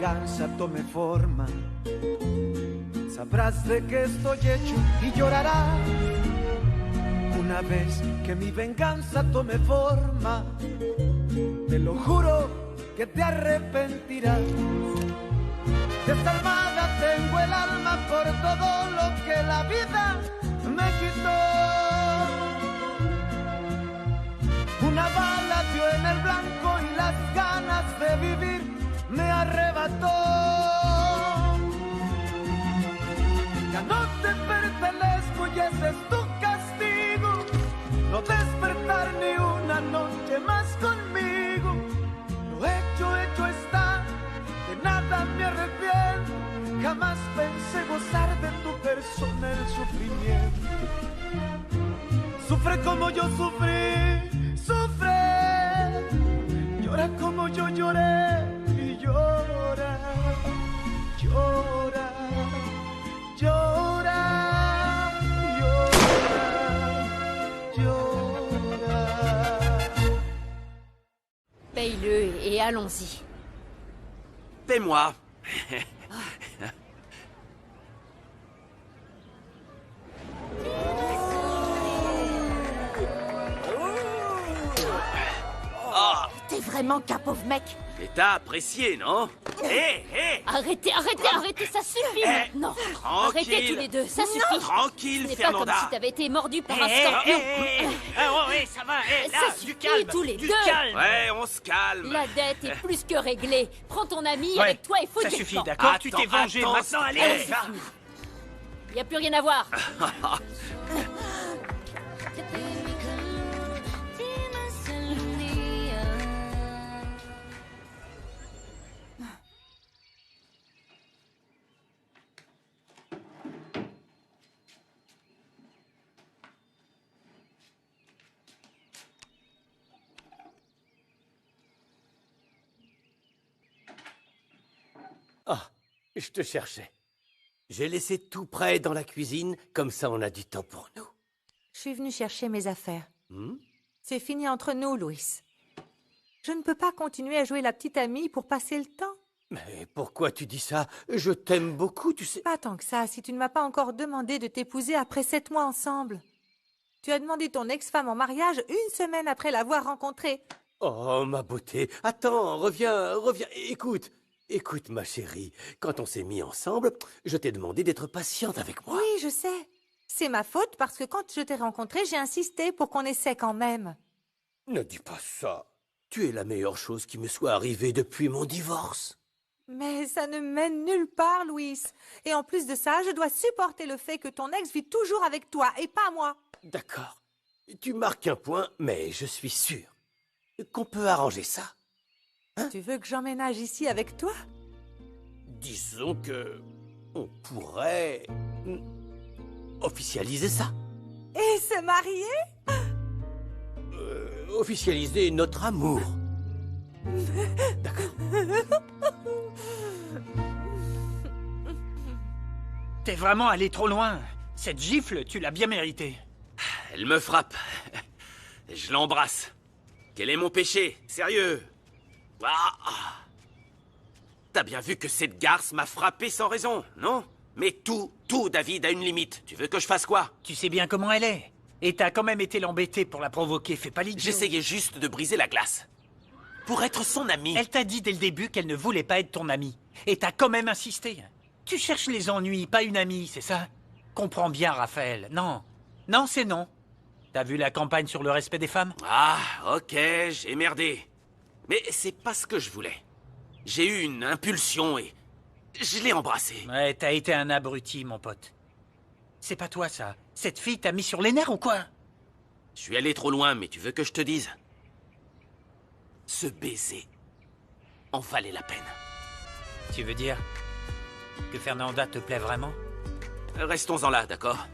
venganza tome forma, sabrás de qué estoy hecho y llorarás. Una vez que mi venganza tome forma, te lo juro que te arrepentirás. Desalmada tengo el alma por todo lo que la vida me quitó. Una bala dio en el blanco y las ganas de vivir me arrebató. Ya no te pertenezco y ese es tu castigo, no despertar ni una noche más conmigo. Lo hecho, hecho está, de nada me arrepiento. Jamás pensé gozar de tu persona el sufrimiento. Sufre como yo sufrí, sufre. Llora como yo lloré y llora, llora, llora, llora, llora. Paye-le et allons-y. Paie-moi. T'es vraiment qu'un pauvre mec. Et t'as apprécié, non? Hé, hé! Arrêtez, ça suffit maintenant. Tranquille. Arrêtez tous les deux, ça suffit. Tranquille, Ce n'est pas comme Fernanda. si t'avais été mordu par un scorpion. Ouais, ça va, là, Ça du suffit, calme, tous les du deux. calme. Ouais, on se calme. La dette est plus que réglée. Prends ton ami Ouais, avec toi et faut ça du suffit, temps. d'accord? Tu t'es vengé, attends, maintenant, allez, attends. Allez, va. c'est fini. Y a plus rien à voir. Ah, je te cherchais. J'ai laissé tout prêt dans la cuisine, comme ça on a du temps pour nous. Je suis venue chercher mes affaires. Hmm? C'est fini entre nous, Louis. Je ne peux pas continuer à jouer la petite amie pour passer le temps. Mais pourquoi tu dis ça? Je t'aime beaucoup, tu sais. Pas tant que ça, si tu ne m'as pas encore demandé de t'épouser après 7 mois ensemble. Tu as demandé ton ex-femme en mariage 1 semaine après l'avoir rencontrée. Oh, ma beauté. Attends, reviens. Écoute, ma chérie. Quand on s'est mis ensemble, je t'ai demandé d'être patiente avec moi. Oui, je sais. C'est ma faute parce que quand je t'ai rencontré, j'ai insisté pour qu'on essaie quand même. Ne dis pas ça. Tu es la meilleure chose qui me soit arrivée depuis mon divorce. Mais ça ne mène nulle part, Louis. Et en plus de ça, je dois supporter le fait que ton ex vit toujours avec toi et pas moi. D'accord. Tu marques un point, mais je suis sûr qu'on peut arranger ça. Tu veux que j'emménage ici avec toi? Disons que on pourrait officialiser ça. Et se marier? Officialiser notre amour. D'accord. T'es vraiment allé trop loin. Cette gifle, tu l'as bien méritée. Elle me frappe. Je l'embrasse. Quel est mon péché? Sérieux? Ah. T'as bien vu que cette garce m'a frappé sans raison, non? Mais tout, David, a une limite. Tu veux que je fasse quoi? Tu sais bien comment elle est. Et t'as quand même été l'embêter pour la provoquer, fais pas l'idiot. J'essayais juste de briser la glace. Pour être son amie. Elle t'a dit dès le début qu'elle ne voulait pas être ton amie. Et t'as quand même insisté. Tu cherches les ennuis, pas une amie, c'est ça? Comprends bien, Raphaël. Non. Non, c'est non. T'as vu la campagne sur le respect des femmes? Ah, ok, j'ai merdé. Mais c'est pas ce que je voulais. J'ai eu une impulsion et je l'ai embrassée. Ouais, t'as été un abruti, mon pote. C'est pas toi, ça. Cette fille t'a mis sur les nerfs ou quoi? Je suis allé trop loin, mais tu veux que je te dise? Ce baiser en valait la peine. Tu veux dire que Fernanda te plaît vraiment? Restons-en là, d'accord?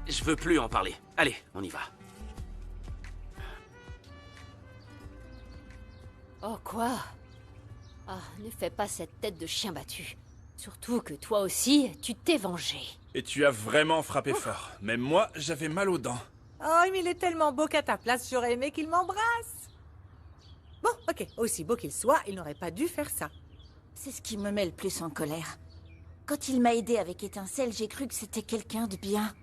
Je veux plus en parler. Allez, on y va. Oh quoi? Ah, ne fais pas cette tête de chien battu. Surtout que toi aussi, tu t'es vengé. Et tu as vraiment frappé fort. Même moi, j'avais mal aux dents. Oh, mais il est tellement beau qu'à ta place, j'aurais aimé qu'il m'embrasse. Bon, ok, aussi beau qu'il soit, il n'aurait pas dû faire ça. C'est ce qui me met le plus en colère. Quand il m'a aidé avec Étincelle, j'ai cru que c'était quelqu'un de bien.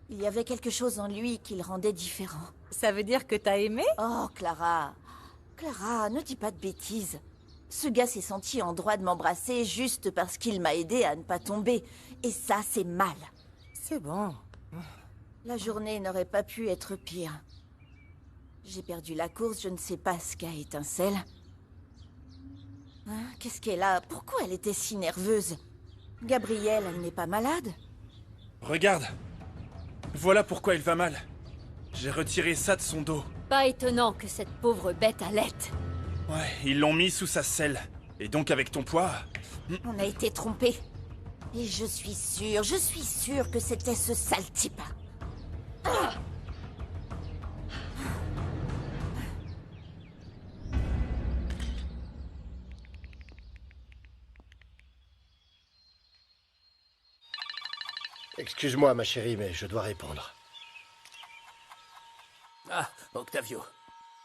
Il y avait quelque chose en lui qui le rendait différent. Ça veut dire que t'as aimé? Oh, Clara. Clara, ne dis pas de bêtises. Ce gars s'est senti en droit de m'embrasser juste parce qu'il m'a aidé à ne pas tomber. Et ça, c'est mal. C'est bon. La journée n'aurait pas pu être pire. J'ai perdu la course, je ne sais pas ce qu'a Étincelle. Hein, qu'est-ce qu'elle a? Pourquoi elle était si nerveuse? Gabrielle, elle n'est pas malade? Regarde. Voilà pourquoi il va mal. J'ai retiré ça de son dos. Pas étonnant que cette pauvre bête allaite. Ouais, ils l'ont mis sous sa selle. Et donc avec ton poids... On a été trompés. Et je suis sûre que c'était ce sale type. Excuse-moi, ma chérie, mais je dois répondre. Ah, Octavio.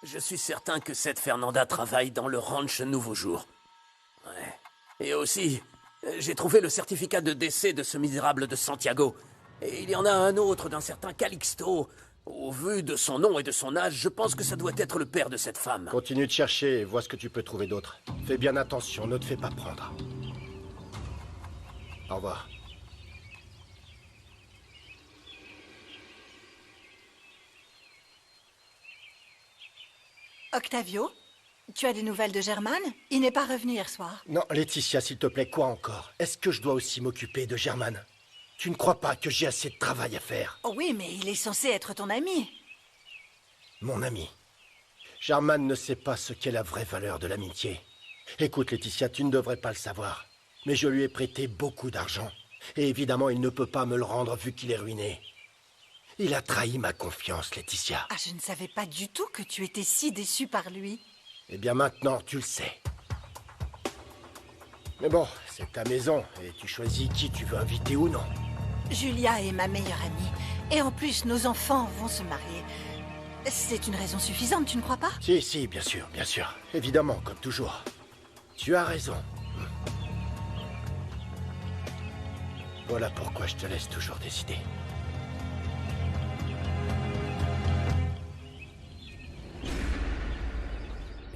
Je suis certain que cette Fernanda travaille dans le ranch Nouveau Jour. Ouais. Et aussi, j'ai trouvé le certificat de décès de ce misérable de Santiago. Et il y en a un autre d'un certain Calixto. Au vu de son nom et de son âge, je pense que ça doit être le père de cette femme. Continue de chercher et vois ce que tu peux trouver d'autre. Fais bien attention, ne te fais pas prendre. Au revoir. Octavio, tu as des nouvelles de Germaine? Il n'est pas revenu hier soir. Non, Laetitia, s'il te plaît, quoi encore? Est-ce que je dois aussi m'occuper de Germaine? Tu ne crois pas que j'ai assez de travail à faire? Oh oui, mais il est censé être ton ami. Mon ami. Germaine ne sait pas ce qu'est la vraie valeur de l'amitié. Écoute, Laetitia, tu ne devrais pas le savoir. Mais je lui ai prêté beaucoup d'argent. Et évidemment, il ne peut pas me le rendre vu qu'il est ruiné. Il a trahi ma confiance, Laetitia. Ah, je ne savais pas du tout que tu étais si déçu par lui. Eh bien maintenant, tu le sais. Mais bon, c'est ta maison, et tu choisis qui tu veux inviter ou non. Julia est ma meilleure amie. Et en plus, nos enfants vont se marier. C'est une raison suffisante, tu ne crois pas? Si, bien sûr, bien sûr. Évidemment, comme toujours. Tu as raison. Voilà pourquoi je te laisse toujours décider.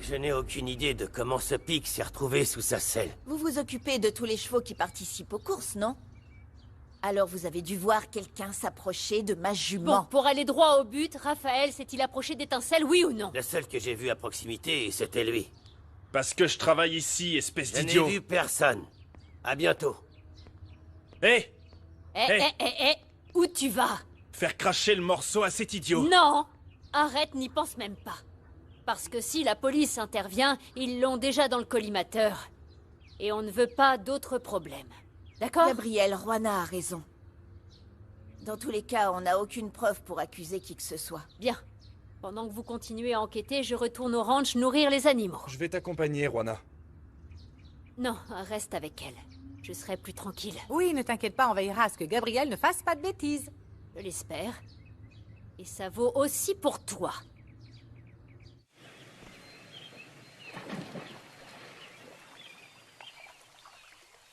Je n'ai aucune idée de comment ce pic s'est retrouvé sous sa selle. Vous vous occupez de tous les chevaux qui participent aux courses, non? Alors vous avez dû voir quelqu'un s'approcher de ma jument. Bon, pour aller droit au but, Raphaël s'est-il approché d'Étincelle, oui ou non? Le seul que j'ai vu à proximité, c'était lui. Parce que je travaille ici, espèce Je n'ai d'idiot. vu personne. À bientôt. Hé Où tu vas? Faire cracher le morceau à cet idiot. Non! Arrête, n'y pense même pas. Parce que si la police intervient, ils l'ont déjà dans le collimateur. Et on ne veut pas d'autres problèmes. D'accord? Gabrielle, Juana a raison. Dans tous les cas, on n'a aucune preuve pour accuser qui que ce soit. Bien. Pendant que vous continuez à enquêter, je retourne au ranch nourrir les animaux. Je vais t'accompagner, Juana. Non, reste avec elle. Je serai plus tranquille. Oui, ne t'inquiète pas, on veillera à ce que Gabrielle ne fasse pas de bêtises. Je l'espère. Et ça vaut aussi pour toi.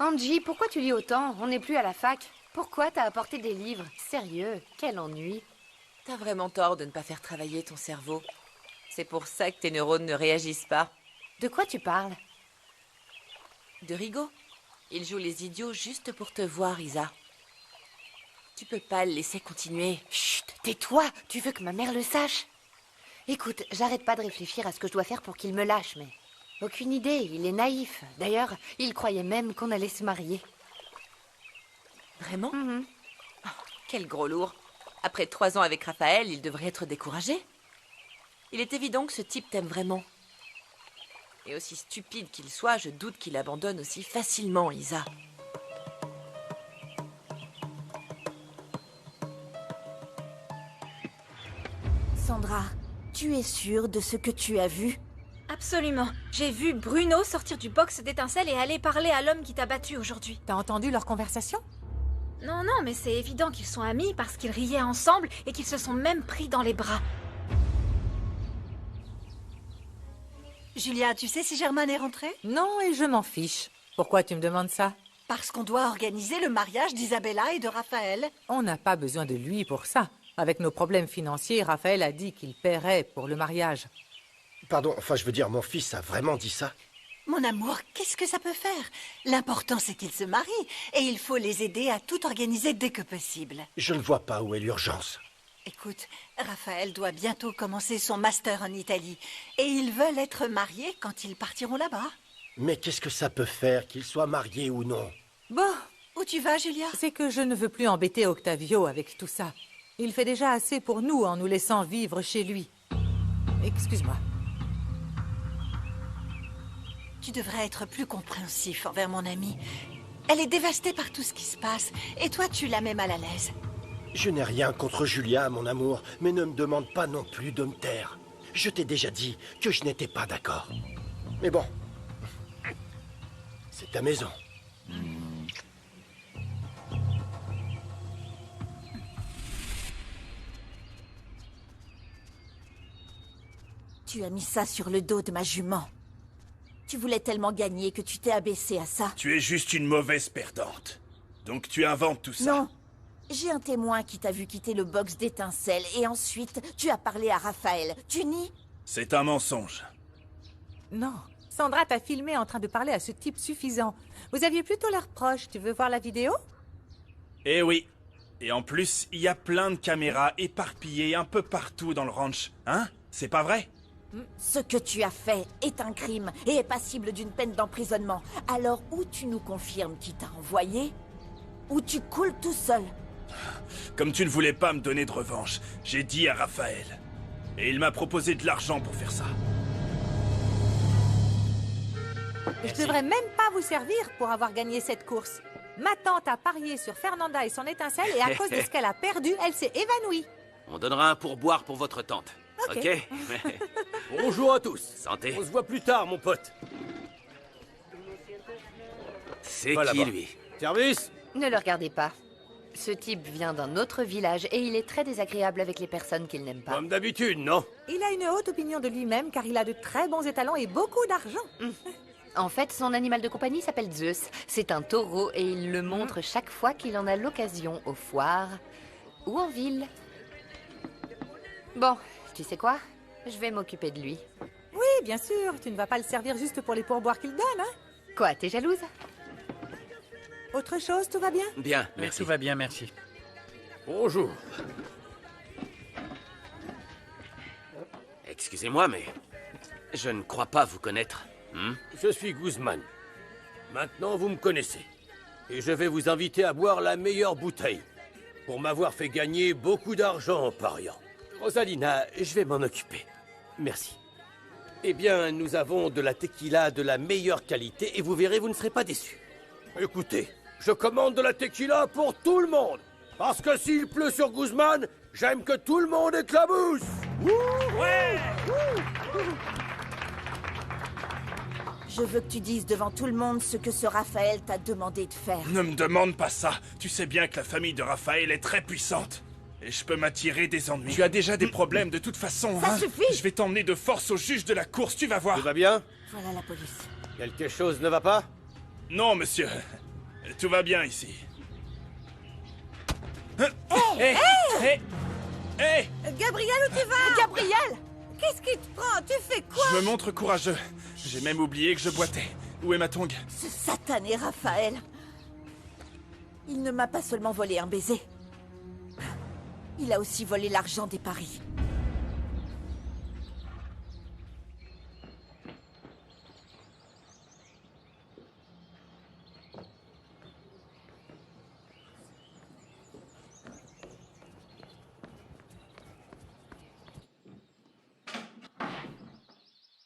Angie, pourquoi tu lis autant? On n'est plus à la fac. Pourquoi t'as apporté des livres? Sérieux, quel ennui. T'as vraiment tort de ne pas faire travailler ton cerveau. C'est pour ça que tes neurones ne réagissent pas. De quoi tu parles? De Rigaud. Il joue les idiots juste pour te voir, Isa. Tu peux pas le laisser continuer. Chut, tais-toi. Tu veux que ma mère le sache? Écoute, j'arrête pas de réfléchir à ce que je dois faire pour qu'il me lâche, mais... Aucune idée, il est naïf. D'ailleurs, il croyait même qu'on allait se marier. Vraiment? Oh, quel gros lourd. Après 3 ans avec Raphaël, il devrait être découragé. Il est évident que ce type t'aime vraiment. Et aussi stupide qu'il soit, je doute qu'il abandonne aussi facilement, Isa. Sandra, tu es sûre de ce que tu as vu? Absolument. J'ai vu Bruno sortir du box d'Étincelle et aller parler à l'homme qui t'a battu aujourd'hui. T'as entendu leur conversation? Non, mais c'est évident qu'ils sont amis parce qu'ils riaient ensemble et qu'ils se sont même pris dans les bras. Julia, tu sais si Germain est rentré? Non, et je m'en fiche. Pourquoi tu me demandes ça? Parce qu'on doit organiser le mariage d'Isabella et de Raphaël. On n'a pas besoin de lui pour ça. Avec nos problèmes financiers, Raphaël a dit qu'il paierait pour le mariage. Pardon, enfin je veux dire, mon fils a vraiment dit ça? Mon amour, qu'est-ce que ça peut faire? L'important, c'est qu'ils se marient, et il faut les aider à tout organiser dès que possible. Je ne vois pas où est l'urgence. Écoute, Raphaël doit bientôt commencer son master en Italie, et ils veulent être mariés quand ils partiront là-bas. Mais qu'est-ce que ça peut faire, qu'il soit marié ou non? Bon, où tu vas, Julia? C'est que je ne veux plus embêter Octavio avec tout ça. Il fait déjà assez pour nous en nous laissant vivre chez lui. Excuse-moi. Tu devrais être plus compréhensif envers mon amie. Elle est dévastée par tout ce qui se passe, et toi, tu la mets mal à l'aise. Je n'ai rien contre Julia, mon amour, mais ne me demande pas non plus de me taire. Je t'ai déjà dit que je n'étais pas d'accord. Mais bon, c'est ta maison. Tu as mis ça sur le dos de ma jument. Tu voulais tellement gagner que tu t'es abaissé à ça. Tu es juste une mauvaise perdante. Donc tu inventes tout ça. Non. J'ai un témoin qui t'a vu quitter le box d'étincelles et ensuite tu as parlé à Raphaël. Tu nies? C'est un mensonge. Non. Sandra t'a filmé en train de parler à ce type suffisant. Vous aviez plutôt l'air proche. Tu veux voir la vidéo? Eh oui. Et en plus, il y a plein de caméras éparpillées un peu partout dans le ranch. Hein? C'est pas vrai? Ce que tu as fait est un crime et est passible d'une peine d'emprisonnement. Alors, ou tu nous confirmes qui t'a envoyé, ou tu coules tout seul. Comme tu ne voulais pas me donner de revanche, j'ai dit à Raphaël. Et il m'a proposé de l'argent pour faire ça. Je devrais même pas vous servir pour avoir gagné cette course. Ma tante a parié sur Fernanda et son étincelle et à cause de ce qu'elle a perdu, elle s'est évanouie. On donnera un pourboire pour votre tante. Ok. Bonjour à tous. Santé. On se voit plus tard, mon pote. C'est Va qui, là-bas. lui? Service? Ne le regardez pas. Ce type vient d'un autre village et il est très désagréable avec les personnes qu'il n'aime pas. Comme d'habitude, non? Il a une haute opinion de lui-même car il a de très bons étalons et beaucoup d'argent. En fait, son animal de compagnie s'appelle Zeus. C'est un taureau et il le montre chaque fois qu'il en a l'occasion, aux foires ou en ville. Bon, tu sais quoi? Je vais m'occuper de lui. Oui, bien sûr. Tu ne vas pas le servir juste pour les pourboires qu'il donne, hein? Quoi, t'es jalouse? Autre chose, tout va bien? Bien, Mais merci. tout va bien, merci. Bonjour. Excusez-moi, mais je ne crois pas vous connaître. Je suis Guzman. Maintenant, vous me connaissez. Et je vais vous inviter à boire la meilleure bouteille. Pour m'avoir fait gagner beaucoup d'argent en pariant. Rosalina, je vais m'en occuper. Merci. Eh bien, nous avons de la tequila de la meilleure qualité et vous verrez, vous ne serez pas déçus. Écoutez, je commande de la tequila pour tout le monde. Parce que s'il pleut sur Guzman, j'aime que tout le monde éclabousse. Ouais! Je veux que tu dises devant tout le monde ce que ce Raphaël t'a demandé de faire. Ne me demande pas ça. Tu sais bien que la famille de Raphaël est très puissante. Et je peux m'attirer des ennuis. Tu as déjà des problèmes de toute façon, Ça hein? suffit! Je vais t'emmener de force au juge de la course, tu vas voir. Tout va bien? Voilà la police. Quelque chose ne va pas? Non, monsieur. Tout va bien ici. Hé! Hé! Hé! Gabriel, où tu vas? Gabriel! Qu'est-ce qui te prend? Tu fais quoi? Je me montre courageux. J'ai même oublié que je boitais. Où est ma tongue? Ce satané Raphaël! Il ne m'a pas seulement volé un baiser. Il a aussi volé l'argent des paris.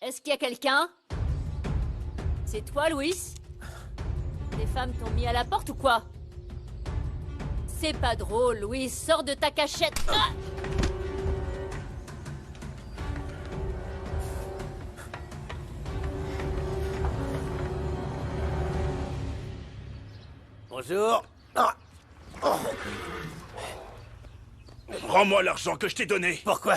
Est-ce qu'il y a quelqu'un? C'est toi, Louis? Les femmes t'ont mis à la porte ou quoi? C'est pas drôle, Louis. Sors de ta cachette. Ah! Bonjour. Rends-moi l'argent que je t'ai donné. Pourquoi?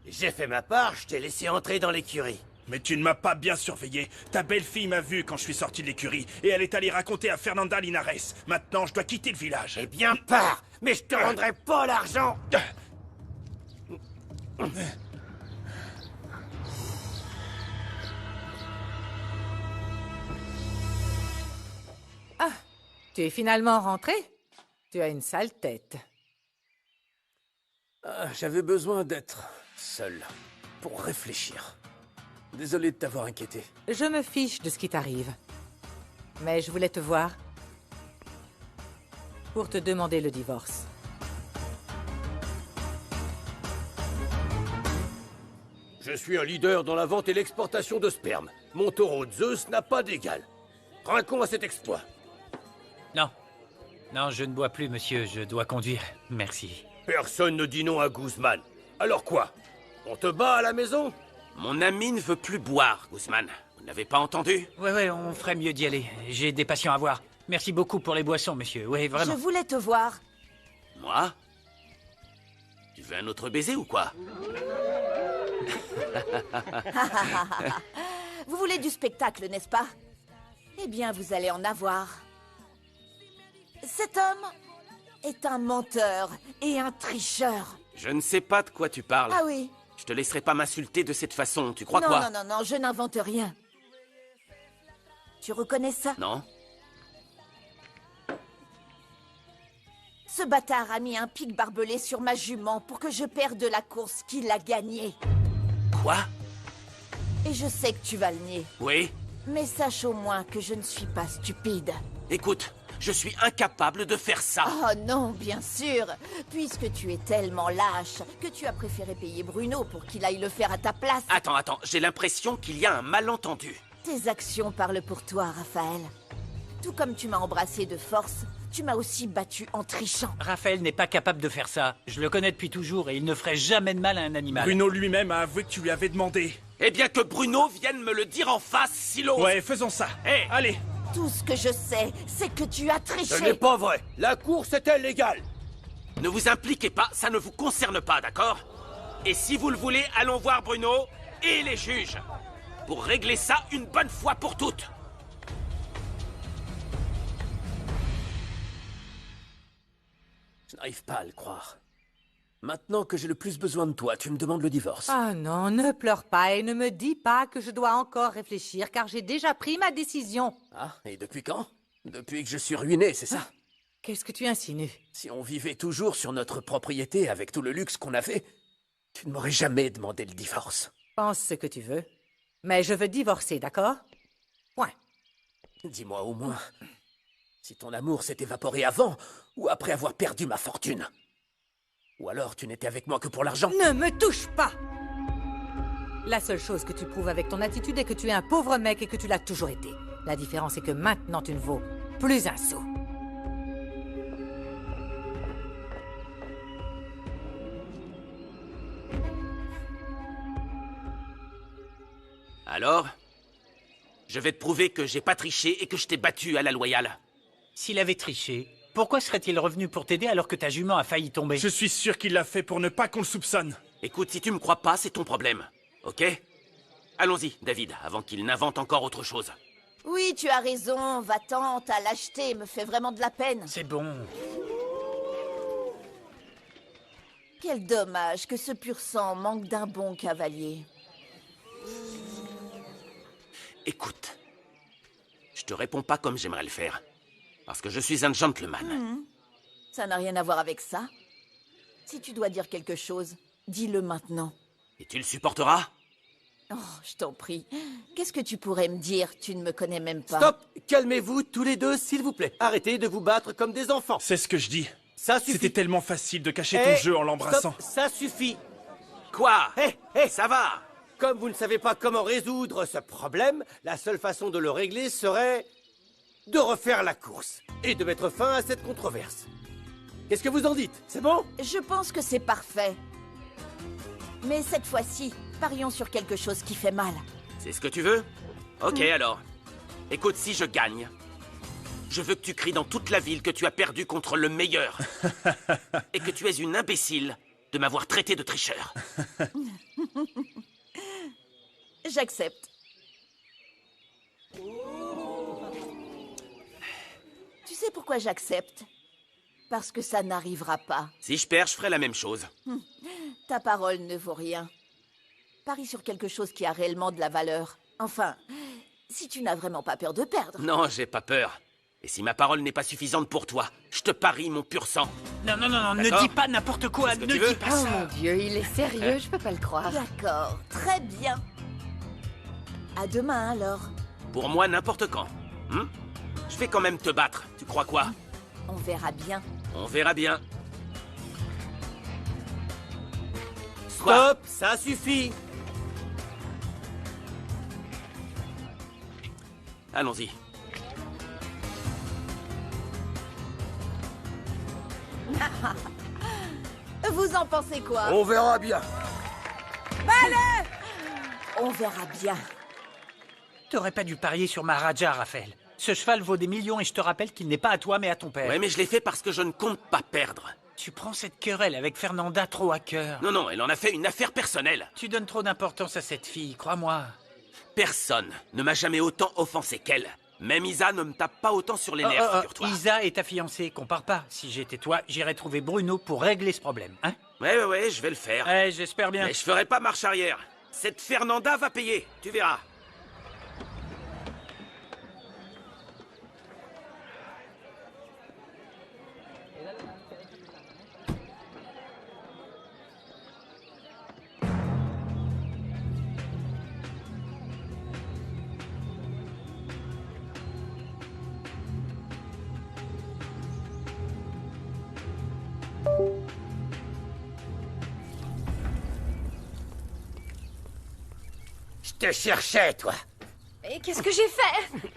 J'ai fait ma part, je t'ai laissé entrer dans l'écurie. Mais tu ne m'as pas bien surveillé. Ta belle-fille m'a vu quand je suis sorti de l'écurie, et elle est allée raconter à Fernanda Linares. Maintenant, je dois quitter le village. Eh bien, pars. Mais je te rendrai pas l'argent. Ah, tu es finalement rentré? Tu as une sale tête. J'avais besoin d'être seul pour réfléchir. Désolé de t'avoir inquiété. Je me fiche de ce qui t'arrive. Mais je voulais te voir pour te demander le divorce. Je suis un leader dans la vente et l'exportation de sperme. Mon taureau Zeus n'a pas d'égal. Trinquons à cet exploit. Non. Non, je ne bois plus, monsieur. Je dois conduire. Merci. Personne ne dit non à Guzman. Alors quoi? On te bat à la maison? Mon ami ne veut plus boire, Guzman. Vous n'avez pas entendu? Ouais, on ferait mieux d'y aller. J'ai des patients à voir. Merci beaucoup pour les boissons, monsieur. Oui, vraiment. Je voulais te voir. Moi? Tu veux un autre baiser ou quoi? Vous voulez du spectacle, n'est-ce pas? Eh bien, vous allez en avoir. Cet homme est un menteur et un tricheur. Je ne sais pas de quoi tu parles. Ah oui? Je te laisserai pas m'insulter de cette façon, tu crois Non, quoi? non, je n'invente rien. Tu reconnais ça? Non? Ce bâtard a mis un pic barbelé sur ma jument pour que je perde la course qu'il a gagnée. Quoi? Et je sais que tu vas le nier. Oui? Mais sache au moins que je ne suis pas stupide. Écoute, je suis incapable de faire ça. Oh non, bien sûr. Puisque tu es tellement lâche que tu as préféré payer Bruno pour qu'il aille le faire à ta place. Attends, j'ai l'impression qu'il y a un malentendu. Tes actions parlent pour toi, Raphaël. Tout comme tu m'as embrassé de force, tu m'as aussi battu en trichant. Raphaël n'est pas capable de faire ça. Je le connais depuis toujours et il ne ferait jamais de mal à un animal. Bruno lui-même a avoué que tu lui avais demandé. Eh bien que Bruno vienne me le dire en face, s'il ose. Ouais, faisons ça. Hé, allez. Tout ce que je sais, c'est que tu as triché. Ce n'est pas vrai. La course était légale. Ne vous impliquez pas, ça ne vous concerne pas, d'accord? Et si vous le voulez, allons voir Bruno et les juges. Pour régler ça une bonne fois pour toutes. Je n'arrive pas à le croire. Maintenant que j'ai le plus besoin de toi, tu me demandes le divorce. Ah non, ne pleure pas et ne me dis pas que je dois encore réfléchir car j'ai déjà pris ma décision. Ah, et depuis quand? Depuis que je suis ruiné, c'est ça? Qu'est-ce que tu insinues? Si on vivait toujours sur notre propriété avec tout le luxe qu'on avait, tu ne m'aurais jamais demandé le divorce. Pense ce que tu veux. Mais je veux divorcer, d'accord? Point. Dis-moi au moins, si ton amour s'est évaporé avant ou après avoir perdu ma fortune. Ou alors tu n'étais avec moi que pour l'argent? Ne me touche pas! La seule chose que tu prouves avec ton attitude est que tu es un pauvre mec et que tu l'as toujours été. La différence est que maintenant tu ne vaux plus un sou. Alors? Je vais te prouver que j'ai pas triché et que je t'ai battu à la loyale. S'il avait triché, pourquoi serait-il revenu pour t'aider alors que ta jument a failli tomber? Je suis sûr qu'il l'a fait pour ne pas qu'on le soupçonne. Écoute, si tu me crois pas, c'est ton problème. Ok? Allons-y, David, avant qu'il n'invente encore autre chose. Oui, tu as raison, va-t'en, ta lâcheté me fait vraiment de la peine. C'est bon. Quel dommage que ce pur sang manque d'un bon cavalier. Écoute, je te réponds pas comme j'aimerais le faire. Parce que je suis un gentleman. Ça n'a rien à voir avec ça. Si tu dois dire quelque chose, dis-le maintenant. Et tu le supporteras? Oh, je t'en prie. Qu'est-ce que tu pourrais me dire? Tu ne me connais même pas. Stop! Calmez-vous tous les deux, s'il vous plaît. Arrêtez de vous battre comme des enfants. C'est ce que je dis. Ça suffit. C'était tellement facile de cacher ton jeu en l'embrassant. Stop, ça suffit. Quoi? Hé, ça va? Comme vous ne savez pas comment résoudre ce problème, la seule façon de le régler serait de refaire la course et de mettre fin à cette controverse. Qu'est-ce que vous en dites? C'est bon? Je pense que c'est parfait. Mais cette fois-ci, parions sur quelque chose qui fait mal. C'est ce que tu veux? Ok, alors. Écoute, si je gagne, je veux que tu cries dans toute la ville que tu as perdu contre le meilleur. Et que tu es une imbécile de m'avoir traité de tricheur. J'accepte. Tu sais pourquoi j'accepte? Parce que ça n'arrivera pas. Si je perds, je ferai la même chose. Ta parole ne vaut rien. Parie sur quelque chose qui a réellement de la valeur. Enfin, si tu n'as vraiment pas peur de perdre. Non, j'ai pas peur. Et si ma parole n'est pas suffisante pour toi, je te parie mon pur sang. Non, ne dis pas n'importe quoi, ne dis pas Oh ça. mon Dieu, il est sérieux, je peux pas le croire. D'accord, très bien. À demain alors. Pour moi, n'importe quand. Je vais quand même te battre. Tu crois quoi? On verra bien. On verra bien. Stop, ça suffit. Allons-y. Vous en pensez quoi? On verra bien. On verra bien. T'aurais pas dû parier sur Maharaja, Raphaël. Ce cheval vaut des millions et je te rappelle qu'il n'est pas à toi mais à ton père. Ouais, mais je l'ai fait parce que je ne compte pas perdre. Tu prends cette querelle avec Fernanda trop à cœur. Non, elle en a fait une affaire personnelle. Tu donnes trop d'importance à cette fille, crois-moi. Personne ne m'a jamais autant offensé qu'elle. Même Isa ne me tape pas autant sur les nerfs, figure-toi. Isa est ta fiancée, compare pas. Si j'étais toi, j'irais trouver Bruno pour régler ce problème, hein? Ouais, je vais le faire. Ouais, j'espère bien. Mais je ferai pas marche arrière. Cette Fernanda va payer, tu verras. Je te cherchais, toi. Et qu'est-ce que j'ai fait?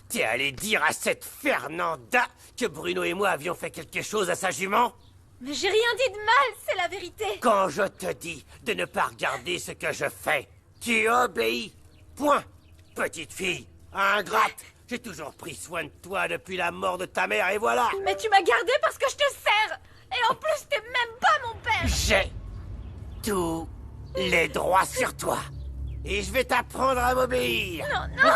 T'es allé dire à cette Fernanda que Bruno et moi avions fait quelque chose à sa jument? Mais j'ai rien dit de mal, c'est la vérité. Quand je te dis de ne pas regarder ce que je fais, tu obéis. Point. Petite fille, ingrate. J'ai toujours pris soin de toi depuis la mort de ta mère et voilà. Mais tu m'as gardé parce que je te sers. Et en plus, t'es même pas mon père. J'ai tous les droits sur toi. Et je vais t'apprendre à m'obéir. Non.